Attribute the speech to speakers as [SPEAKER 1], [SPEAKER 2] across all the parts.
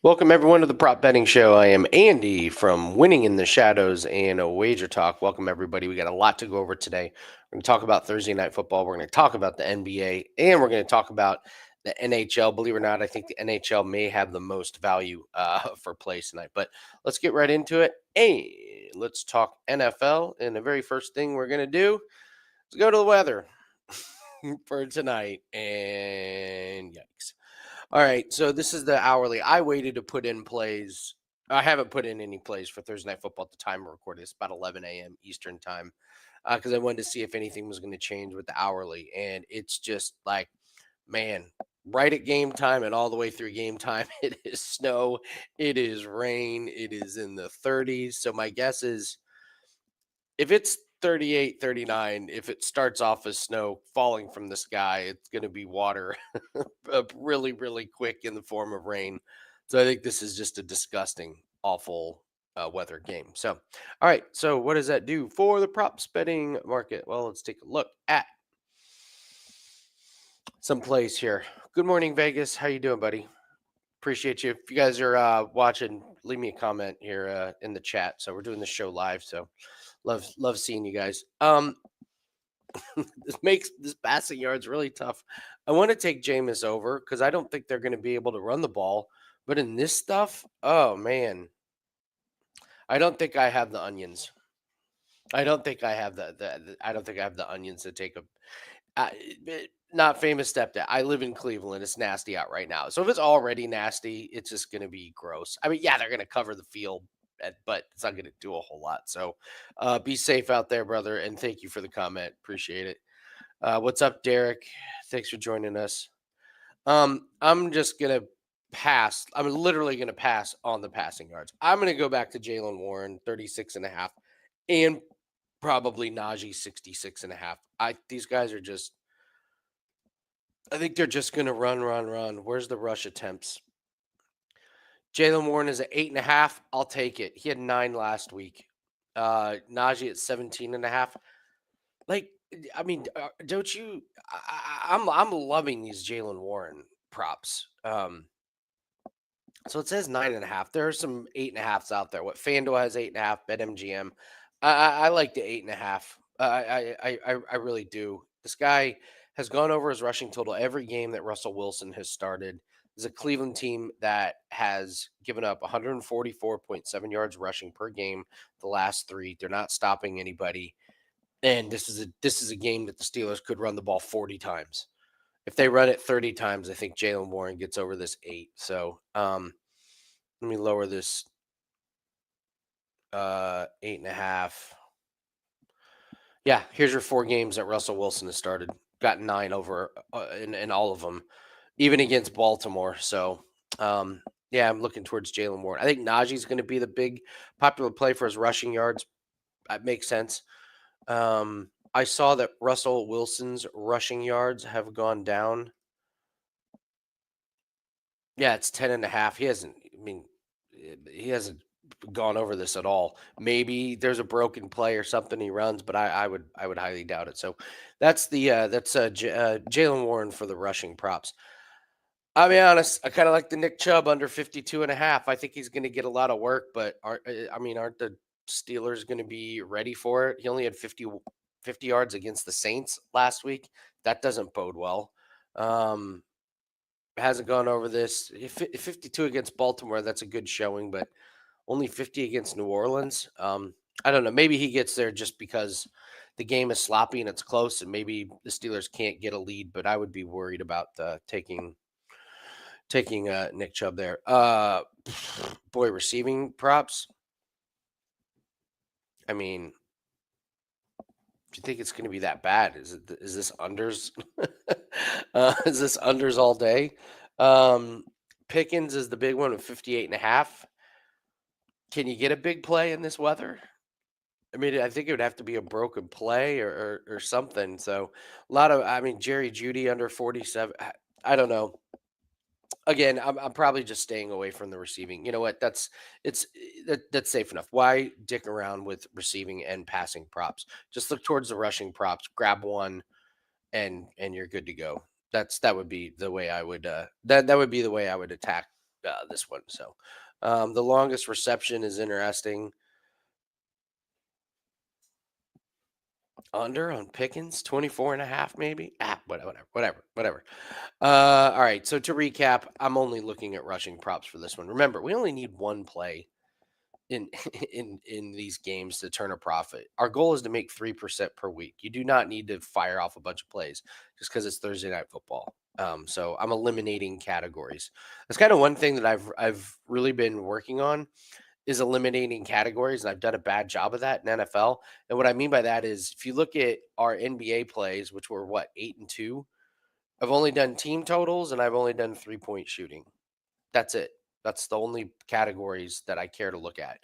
[SPEAKER 1] Welcome everyone to the Prop Betting Show. I am Andy from Winning in the Shadows and a Wager Talk. Welcome everybody. We got a lot to go over today. We're going to talk about Thursday Night Football. We're going to talk about the NBA, and we're going to talk about the NHL. Believe it or not, I think the NHL may have the most value for plays tonight. But let's get right into it. Hey, let's talk NFL. And the very first thing we're going to do is go to the weather for tonight. And yikes. All right, so this is the hourly. I waited to put in plays. I haven't put in any plays for Thursday Night Football at the time we're recording. It's about 11 a.m. Eastern time because I wanted to see if anything was going to change with the hourly. And it's just like, man, right at game time and all the way through game time, it is snow, it is rain, it is in the 30s. So my guess is if it's 38, 39, if it starts off as snow falling from the sky, it's going to be water really, really quick in the form of rain. So I think this is just a disgusting, awful weather game. So, all right. So, what does that do for the props betting market? Well, let's take a look at some plays here. Good morning, Vegas. How you doing, buddy? Appreciate you. If you guys are watching, leave me a comment here in the chat. So we're doing the show live. So love seeing you guys. This makes this passing yards really tough. I want to take Jameis over because I don't think they're going to be able to run the ball. But in this stuff, oh man, I don't think I have the onions. I don't think I have I don't think I have the onions to take a uh, not famous stepdad. I live in Cleveland. It's nasty out right now. So if it's already nasty, it's just going to be gross. I mean, yeah, they're going to cover the field, but it's not going to do a whole lot. So be safe out there, brother. And thank you for the comment. Appreciate it. What's up, Derek? Thanks for joining us. I'm just going to pass. I'm literally going to pass on the passing yards. I'm going to go back to Jalen Warren, 36 and a half, and probably Najee, 66 and a half. These guys are just I think they're just going to run. Where's the rush attempts? Jalen Warren is at 8.5. I'll take it. He had 9 last week. Najee at 17 and a half. Like, I mean, don't you? I'm loving these Jalen Warren props. So it says 9.5. There are some 8.5s out there. What FanDuel has 8.5. BetMGM. I like the 8.5. I really do. This guy has gone over his rushing total every game that Russell Wilson has started. There's a Cleveland team that has given up 144.7 yards rushing per game the last 3. They're not stopping anybody, and this is a game that the Steelers could run the ball 40 times. If they run it 30 times, I think Jalen Warren gets over this 8. So let me lower this 8.5. Yeah, here's your 4 games that Russell Wilson has started. Got 9 over in all of them, even against Baltimore. So, yeah, I'm looking towards Jalen Warren. I think Najee's going to be the big popular play for his rushing yards. That makes sense. I saw that Russell Wilson's rushing yards have gone down. Yeah, it's 10.5. He hasn't. I mean, he hasn't gone over this at all. Maybe there's a broken play or something he runs, but I would highly doubt it. So that's Jalen Warren for the rushing props. I'll be honest, I kind of like the Nick Chubb under 52.5. I think he's going to get a lot of work, but aren't the Steelers going to be ready for it? He only had 50 yards against the Saints last week. That doesn't bode well. Hasn't gone over this. 52 against Baltimore, that's a good showing, but only 50 against New Orleans. I don't know. Maybe he gets there just because the game is sloppy and it's close, and maybe the Steelers can't get a lead. But I would be worried about taking Nick Chubb there. Boy, receiving props. I mean, do you think it's going to be that bad? Is this unders? Is this unders all day? Pickens is the big one with 58.5. Can you get a big play in this weather? I mean, I think it would have to be a broken play or something. So a lot of, Jerry Judy under 47. I don't know. Again, I'm probably just staying away from the receiving. You know what? That's safe enough. Why dick around with receiving and passing props? Just look towards the rushing props, grab one, and you're good to go. That would be the way I would that would be the way I would attack this one. So the longest reception is interesting. Under on Pickens, 24 and a half, maybe. Whatever. All right. So to recap, I'm only looking at rushing props for this one. Remember, we only need one play in in these games to turn a profit. Our goal is to make 3% per week. You do not need to fire off a bunch of plays just because it's Thursday night football. So I'm eliminating categories. That's kind of one thing that I've really been working on is eliminating categories, and I've done a bad job of that in NFL. And what I mean by that is if you look at our NBA plays, which were what, 8-2, I've only done team totals and I've only done 3-point shooting. That's it. That's the only categories that I care to look at.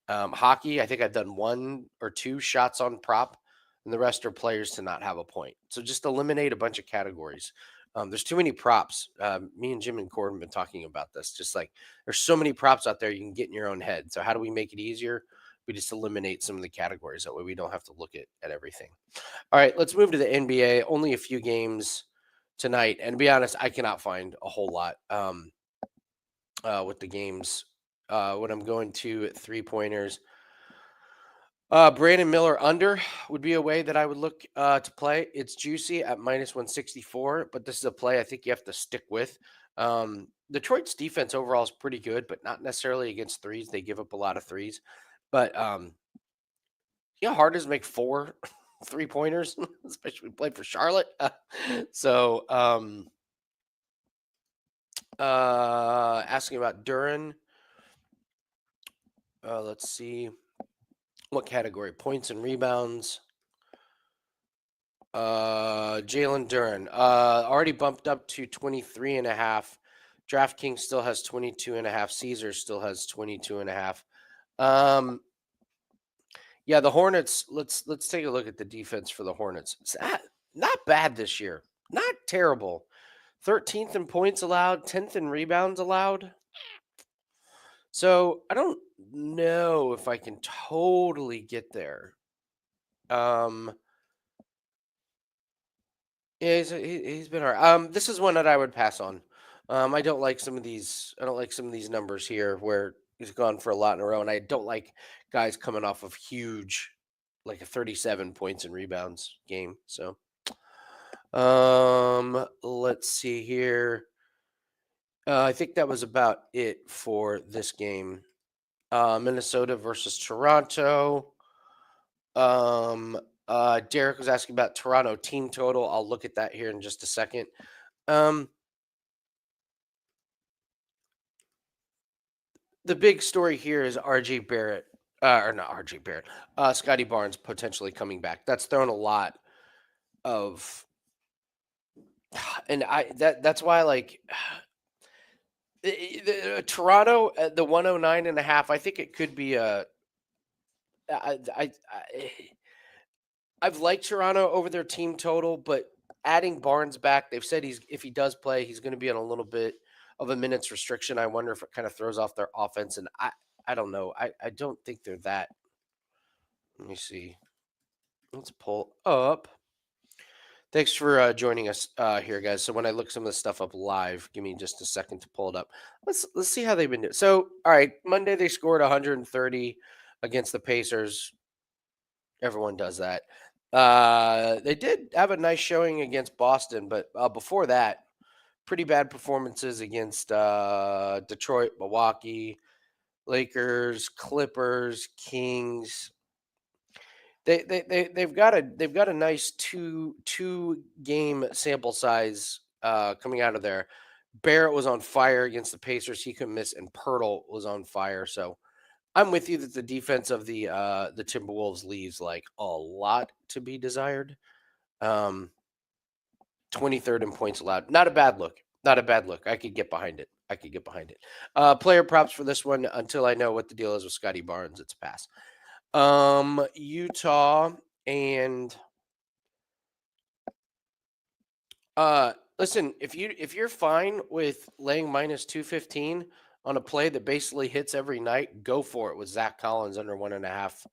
[SPEAKER 1] Hockey, I think I've done 1 or 2 shots on prop, and the rest are players to not have a point. So just eliminate a bunch of categories. There's too many props. Me and Jim and Corbin have been talking about this. Just like there's so many props out there you can get in your own head. So how do we make it easier? We just eliminate some of the categories. That way we don't have to look at everything. All right, let's move to the NBA. Only a few games tonight. And to be honest, I cannot find a whole lot with the games. When I'm going to 3-pointers, Brandon Miller under would be a way that I would look to play. It's juicy at -164, but this is a play I think you have to stick with. Detroit's defense overall is pretty good, but not necessarily against threes. They give up a lot of threes. But yeah, hard is make 4 3-pointers, especially when we play for Charlotte. So asking about Duran. Let's see. What category? Points and rebounds. Jalen Duran. Already bumped up to 23.5. DraftKings still has 22.5. Caesar still has 22.5. Yeah, the Hornets. Let's take a look at the defense for the Hornets. It's not bad this year. Not terrible. 13th in points allowed, 10th in rebounds allowed. So I don't know if I can totally get there. Yeah, he's been all right. This is one that I would pass on. I don't like some of these. I don't like some of these numbers here where he's gone for a lot in a row, and I don't like guys coming off of huge, like a 37 points and rebounds game. So, let's see here. I think that was about it for this game. Minnesota versus Toronto. Derek was asking about Toronto team total. I'll look at that here in just a second. The big story here is RJ Barrett, or not RJ Barrett, Scotty Barnes potentially coming back. That's thrown a lot of, and that's why like Toronto at the 109.5. I think it could be a. I've liked Toronto over their team total, but adding Barnes back, they've said if he does play, he's going to be on a little bit of a minutes restriction. I wonder if it kind of throws off their offense, and I don't know. I don't think they're that. Let me see. Let's pull up. Thanks for joining us here, guys. So when I look some of this stuff up live, give me just a second to pull it up. Let's see how they've been doing. So, all right, Monday they scored 130 against the Pacers. Everyone does that. They did have a nice showing against Boston, but before that, pretty bad performances against Detroit, Milwaukee, Lakers, Clippers, Kings. They've got a nice two game sample size coming out of there. Barrett was on fire against the Pacers. He couldn't miss, and Pirtle was on fire. So I'm with you that the defense of the Timberwolves leaves like a lot to be desired. 23rd in points allowed. Not a bad look. Not a bad look. I could get behind it. Player props for this one until I know what the deal is with Scotty Barnes. It's a pass. Utah and listen, if you're fine with laying -215 on a play that basically hits every night, go for it with Zach Collins under 1.5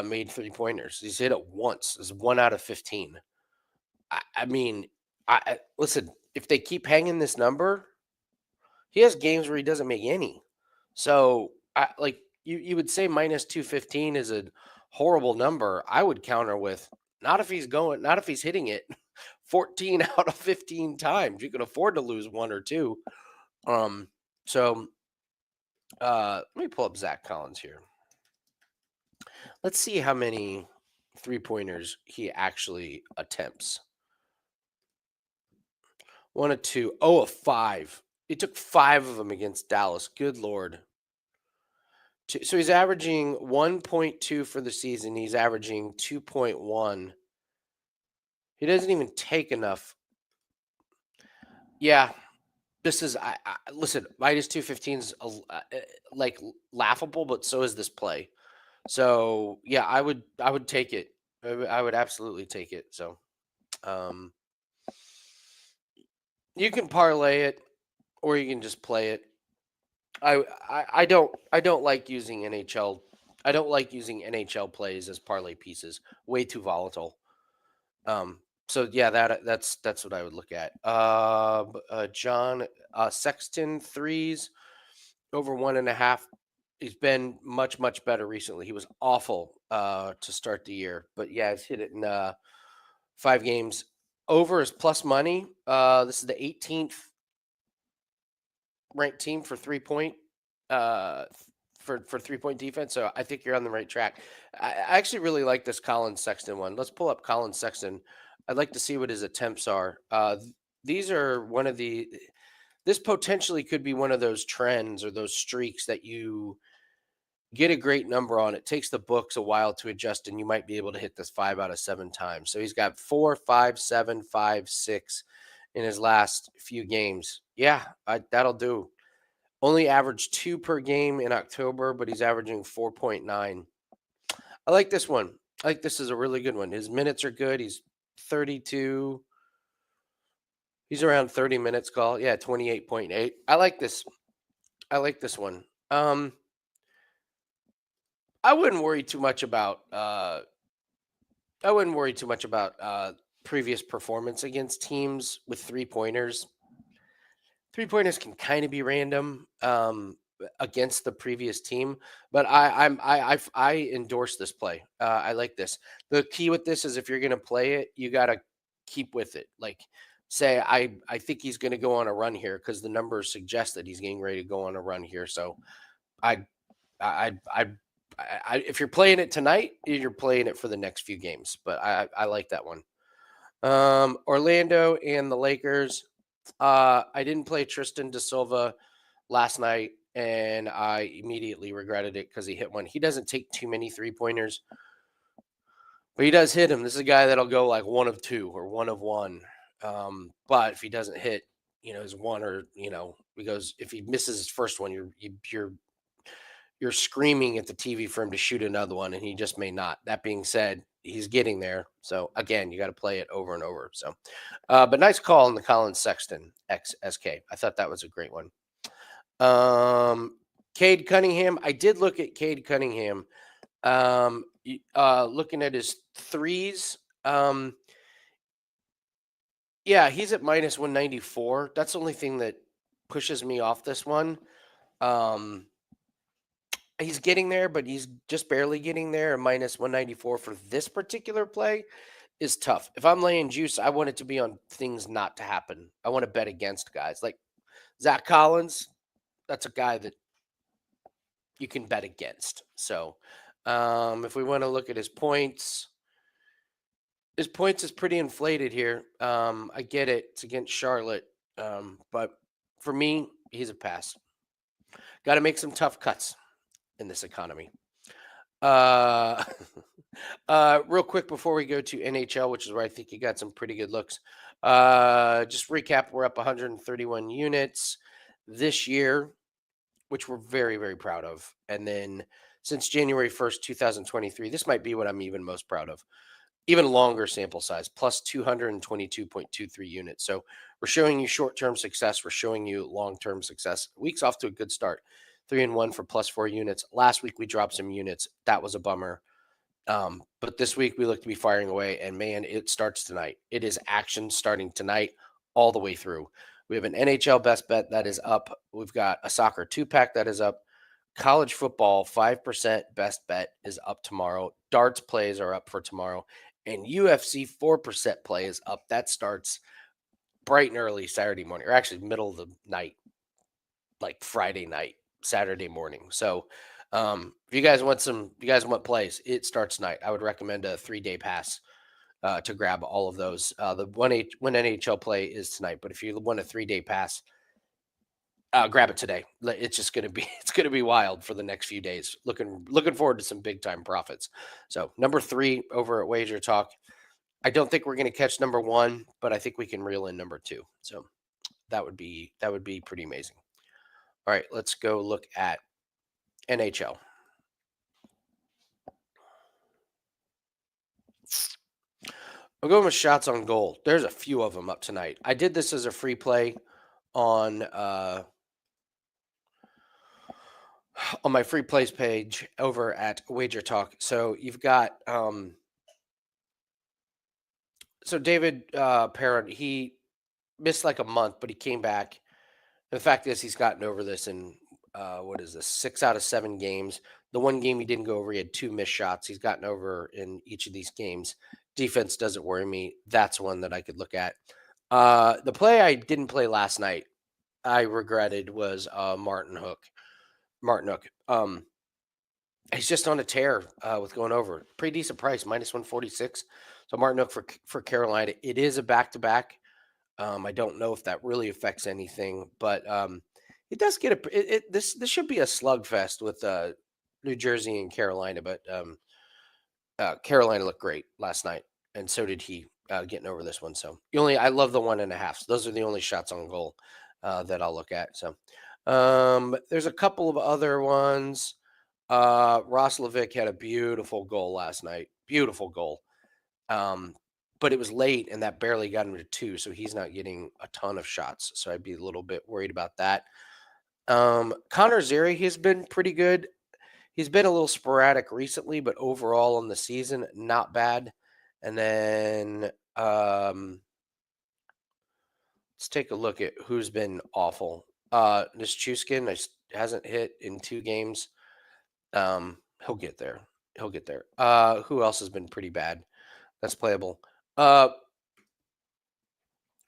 [SPEAKER 1] made 3-pointers. He's hit it once. It's 1 out of 15. I mean, listen, if they keep hanging this number, he has games where he doesn't make any. So I like you would say minus 215 is a horrible number. I would counter with not if he's hitting it 14 out of 15 times. You can afford to lose one or two. Um so let me pull up Zach Collins here. Let's see how many three-pointers he actually attempts. 1 of 2. Oh, a 5. He took 5 of them against Dallas. Good lord. So he's averaging 1.2 for the season. He's averaging 2.1. He doesn't even take enough. Yeah, this is listen, minus 215 is like laughable, but so is this play. So, yeah, I would take it. I would absolutely take it. So, um you can parlay it or you can just play it. I don't like using NHL. I don't like using NHL plays as parlay pieces. Way too volatile. So yeah, that's what I would look at. John Sexton threes over 1.5. He's been much better recently. He was awful to start the year, but yeah, he's hit it in 5 games. Over is plus money. This is the 18th ranked team for 3-point uh for 3-point defense. So I think you're on the right track. I actually really like this Colin Sexton one. Let's pull up Colin Sexton. I'd like to see what his attempts are. These are one of the this potentially could be one of those trends or those streaks that you get a great number on. It takes the books a while to adjust, and you might be able to hit this 5 out of 7 times. So he's got 4, 5, 7, 5, 6 in his last few games. Yeah, that'll do. Only averaged 2 per game in October, but he's averaging 4.9. I like this one. I think this is a really good one. His minutes are good. He's 32. He's around 30 minutes call. Yeah, 28.8. I like this. I like this one. I wouldn't worry too much about previous performance against teams with three-pointers. Three-pointers can kind of be random against the previous team, but I endorse this play. I like this. The key with this is if you're going to play it, you got to keep with it. Like say I think he's going to go on a run here because the numbers suggest that he's getting ready to go on a run here. So I I I if you're playing it tonight, you're playing it for the next few games. But I like that one. Orlando and the Lakers. I didn't play Tristan da Silva last night, and I immediately regretted it because he hit one. He doesn't take too many 3-pointers, but he does hit him. This is a guy that'll go like 1 of 2 or 1 of 1. But if he doesn't hit, his one or because if he misses his first one, you're screaming at the TV for him to shoot another one, and he just may not. That being said, he's getting there. So again, you got to play it over and over. So, but nice call on the Colin Sexton XSK. I thought that was a great one. Cade Cunningham. I did look at Cade Cunningham. Looking at his threes. Yeah, he's at minus 194. That's the only thing that pushes me off this one. He's getting there, but he's just barely getting there. Minus 194 for this particular play is tough. If I'm laying juice, I want it to be on things not to happen. I want to bet against guys like Zach Collins. That's a guy that you can bet against. So if we want to look at his points is pretty inflated here. I get it. It's against Charlotte. But for me, he's a pass. Got to make some tough cuts in this economy. Real quick before we go to NHL, which is where I think you got some pretty good looks. Just recap, we're up 131 units this year, which we're very, very proud of. And then since January 1st, 2023, this might be what I'm even most proud of. Even longer sample size, plus 222.23 units. So we're showing you short-term success. We're showing you long-term success. Week's off to a good start. 3-1 for plus 4 units. Last week we dropped some units. That was a bummer. But this week we look to be firing away, and man, it starts tonight. It is action starting tonight all the way through. We have an NHL best bet that is up. We've got a soccer 2-pack that is up. College football 5% best bet is up tomorrow. Darts plays are up for tomorrow. And UFC 4% play is up. That starts bright and early Saturday morning, or actually middle of the night, like Friday night, Saturday morning. So if you guys want plays, it starts tonight. I would recommend a 3-day pass to grab all of those. The one NHL play is tonight, but if you want a 3-day pass, grab it today. It's just gonna be it's gonna be wild for the next few days. Looking forward to some big time profits. So number 3 over at Wager Talk. I don't think we're gonna catch number 1, but I think we can reel in number 2. So that would be pretty amazing. All right, let's go look at NHL. I'm going with shots on goal. There's a few of them up tonight. I did this as a free play on on my free plays page over at Wager Talk. So you've got so David Perrin, he missed like a month, but he came back. The fact is, he's gotten over this in what is this, 6 out of 7 games. The one game he didn't go over, he had 2 missed shots. He's gotten over in each of these games. Defense doesn't worry me. That's one that I could look at. The play I didn't play last night, I regretted, was Martin Hook. Martin Hook. He's just on a tear with going over. Pretty decent price, -146. So Martin Hook for Carolina. It is a back-to-back. I don't know if that really affects anything, but it does get this should be a slugfest with New Jersey and Carolina. But Carolina looked great last night, and so did he getting over this one. So I love the 1.5. So those are the only shots on goal that I'll look at. So there's a couple of other ones. Roslovic had a beautiful goal last night. Beautiful goal. But it was late, and that barely got him to 2, so he's not getting a ton of shots. So I'd be a little bit worried about that. Connor Zary has been pretty good. He's been a little sporadic recently, but overall in the season, not bad. And then let's take a look at who's been awful. Nichushkin hasn't hit in 2 games. He'll get there. He'll get there. Who else has been pretty bad? That's playable.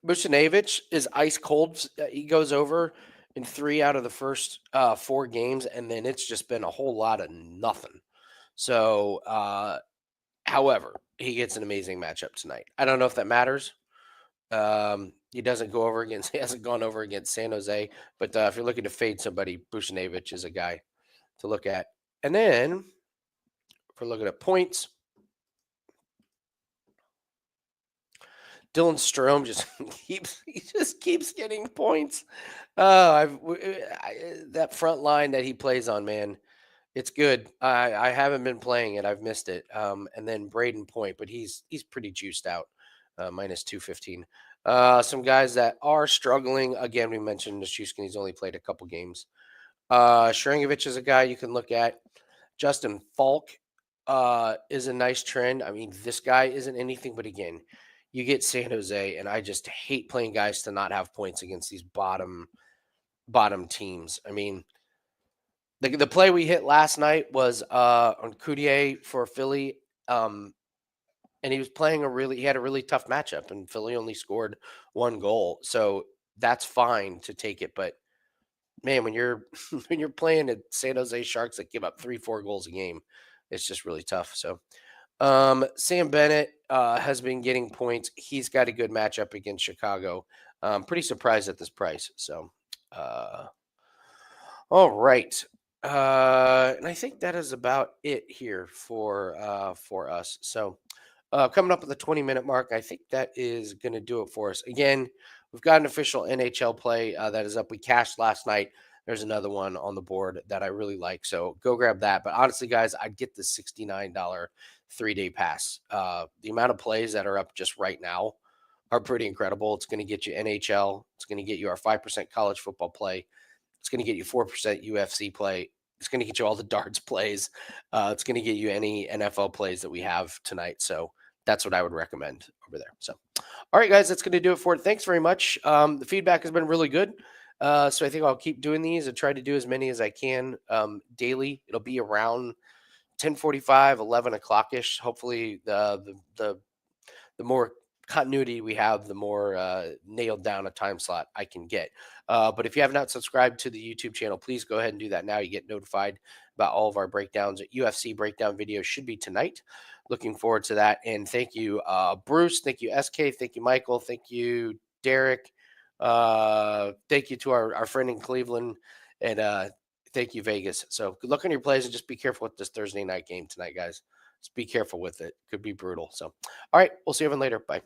[SPEAKER 1] Buchnevich is ice cold. He goes over in 3 out of the first 4 games, and then it's just been a whole lot of nothing. So, however, he gets an amazing matchup tonight. I don't know if that matters. He hasn't gone over against San Jose, but if you're looking to fade somebody, Buchnevich is a guy to look at. And then, if we're looking at points, Dylan Strome just keeps getting points. That front line that he plays on, man, it's good. I haven't been playing it. I've missed it. And then Braden Point, but he's pretty juiced out, -215. Some guys that are struggling. Again, we mentioned Nichushkin. He's only played a couple games. Sharangovich is a guy you can look at. Justin Falk is a nice trend. I mean, this guy isn't anything, but again, you get San Jose, and I just hate playing guys to not have points against these bottom teams. I mean, the play we hit last night was on Coutier for Philly, and he was playing he had a really tough matchup, and Philly only scored 1 goal, so that's fine to take it. But man, when you're when you're playing at San Jose Sharks that give up 3-4 goals a game, it's just really tough. So Sam Bennett has been getting points. He's got a good matchup against Chicago. Pretty surprised at this price. So, all right. And I think that is about it here for us. So, coming up at the 20-minute mark, I think that is going to do it for us. Again, we've got an official NHL play that is up. We cashed last night. There's another one on the board that I really like. So go grab that. But honestly, guys, I'd get the $69 3-day pass. The amount of plays that are up just right now are pretty incredible. It's going to get you NHL. It's going to get you our 5% college football play. It's going to get you 4% UFC play. It's going to get you all the darts plays. It's going to get you any NFL plays that we have tonight. So that's what I would recommend over there. So, All right, guys, that's going to do it for it. Thanks very much. The feedback has been really good. So I think I'll keep doing these and try to do as many as I can daily. It'll be around 10:45, 11 o'clock ish. Hopefully, the more continuity we have, the more nailed down a time slot I can get. But if you have not subscribed to the YouTube channel, please go ahead and do that now. You get notified about all of our breakdowns. UFC breakdown videos should be tonight. Looking forward to that. And thank you, Bruce. Thank you, SK. Thank you, Michael. Thank you, Derek. Thank you to our friend in Cleveland. And thank you, Vegas. So good luck on your plays and just be careful with this Thursday night game tonight, guys. Just be careful with it. Could be brutal. So, all right. We'll see everyone later. Bye.